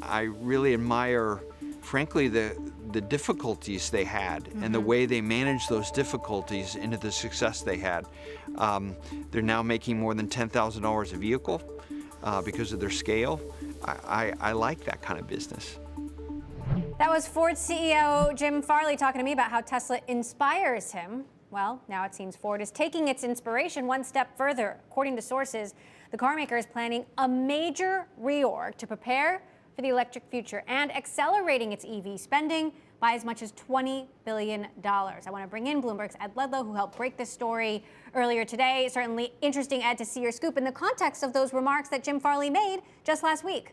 I really admire, frankly, the difficulties they had and the way they managed those difficulties into the success they had. They're now making more than $10,000 a vehicle because of their scale. I like that kind of business. That was Ford CEO Jim Farley talking to me about how Tesla inspires him. Well, now it seems Ford is taking its inspiration one step further. According to sources, the car maker is planning a major reorg to prepare for the electric future and accelerating its EV spending by as much as $20 billion. I want to bring in Bloomberg's Ed Ludlow, who helped break this story earlier today. Certainly interesting, Ed, to see your scoop in the context of those remarks that Jim Farley made just last week.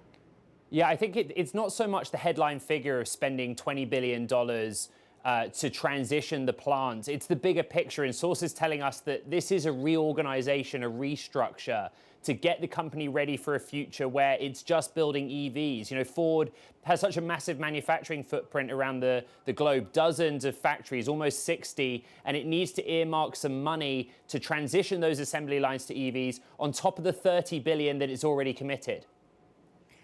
Yeah, I think it's not so much the headline figure of spending $20 billion to transition the plant. It's the bigger picture, and sources telling us that this is a reorganization, a restructure to get the company ready for a future where it's just building EVs. You know, Ford has such a massive manufacturing footprint around the globe, dozens of factories, almost 60, and it needs to earmark some money to transition those assembly lines to EVs on top of the $30 billion that it's already committed.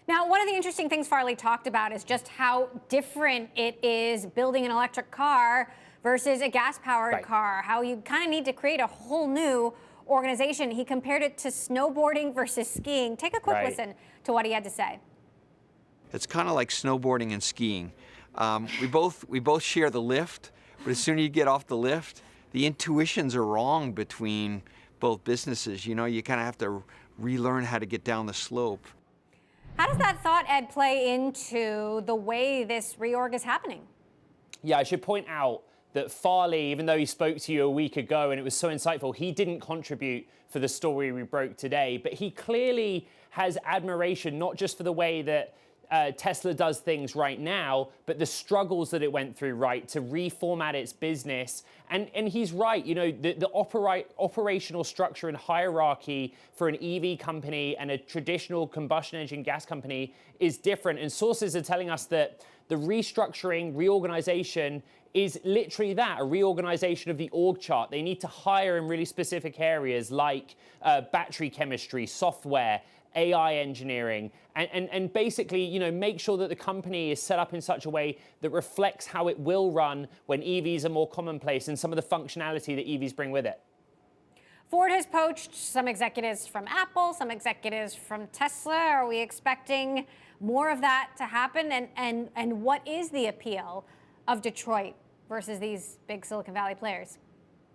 Now, one of the interesting things Farley talked about is just how different it is building an electric car versus a gas-powered car, how you kind of need to create a whole new organization. He compared it to snowboarding versus skiing. Take a quick listen to what he had to say. It's kind of like snowboarding and skiing. We both share the lift, but as soon as you get off the lift, the intuitions are wrong between both businesses. You know, you kind of have to relearn how to get down the slope. How does that thought, Ed, play into the way this reorg is happening? Yeah, I should point out that Farley, even though he spoke to you a week ago and it was so insightful, he didn't contribute for the story we broke today. But he clearly has admiration, not just for the way that Tesla does things right now, but the struggles that it went through, right, to reformat its business. And he's right, you know, the operational structure and hierarchy for an EV company and a traditional combustion engine gas company is different. And sources are telling us that the restructuring, reorganization is literally that, a reorganization of the org chart. They need to hire in really specific areas like battery chemistry, software, AI engineering, and basically, you know, make sure that the company is set up in such a way that reflects how it will run when EVs are more commonplace and some of the functionality that EVs bring with it. Ford has poached some executives from Apple, some executives from Tesla. Are we expecting more of that to happen? And what is the appeal of Detroit versus these big Silicon Valley players?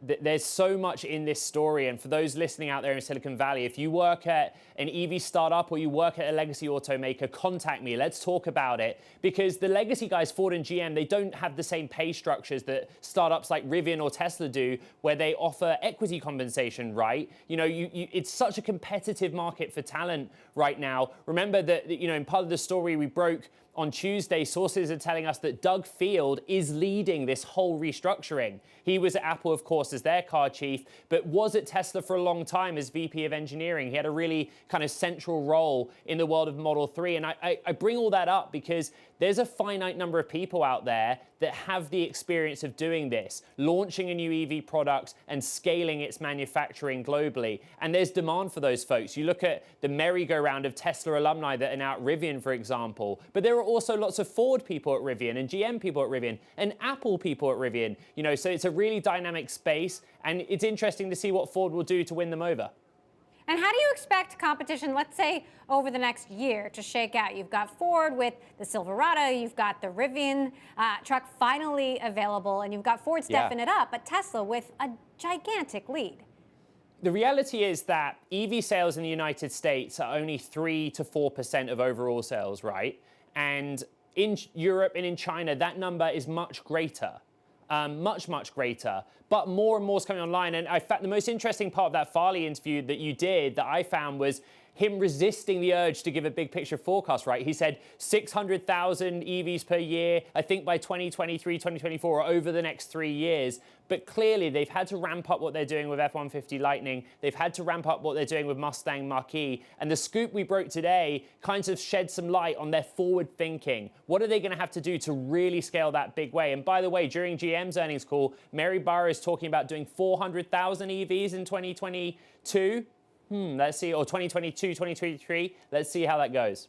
There's so much in this story, and for those listening out there in Silicon Valley, if you work at an EV startup or you work at a legacy automaker, contact me. Let's talk about it, because the legacy guys, Ford and GM, they don't have the same pay structures that startups like Rivian or Tesla do, where they offer equity compensation, right? You know, it's such a competitive market for talent right now. Remember that, you know, in part of the story we broke on Tuesday, sources are telling us that Doug Field is leading this whole restructuring. He was at Apple, of course, as their car chief, but was at Tesla for a long time as VP of engineering. He had a really kind of central role in the world of Model 3. And I bring all that up because there's a finite number of people out there that have the experience of doing this, launching a new EV product and scaling its manufacturing globally. And there's demand for those folks. You look at the merry-go-round of Tesla alumni that are now at Rivian, for example. But there are also lots of Ford people at Rivian and GM people at Rivian and Apple people at Rivian. You know, so it's a really dynamic space, and it's interesting to see what Ford will do to win them over. And how do you expect competition, let's say, over the next year to shake out? You've got Ford with the Silverado, you've got the Rivian truck finally available, and you've got Ford stepping it up, but Tesla with a gigantic lead. The reality is that EV sales in the United States are only 3 to 4% of overall sales, right? And in Europe and in China, that number is much greater. Much greater, but more and more is coming online. And in fact, the most interesting part of that Farley interview that you did that I found was him resisting the urge to give a big picture forecast, right? He said 600,000 EVs per year, I think by 2023, 2024, or over the next 3 years. But clearly, they've had to ramp up what they're doing with F-150 Lightning. They've had to ramp up what they're doing with Mustang Mach-E. And the scoop we broke today kind of shed some light on their forward thinking. What are they going to have to do to really scale that big way? And by the way, during GM's earnings call, Mary Barra is talking about doing 400,000 EVs in 2022. Let's see, or 2022, 2023. Let's see how that goes.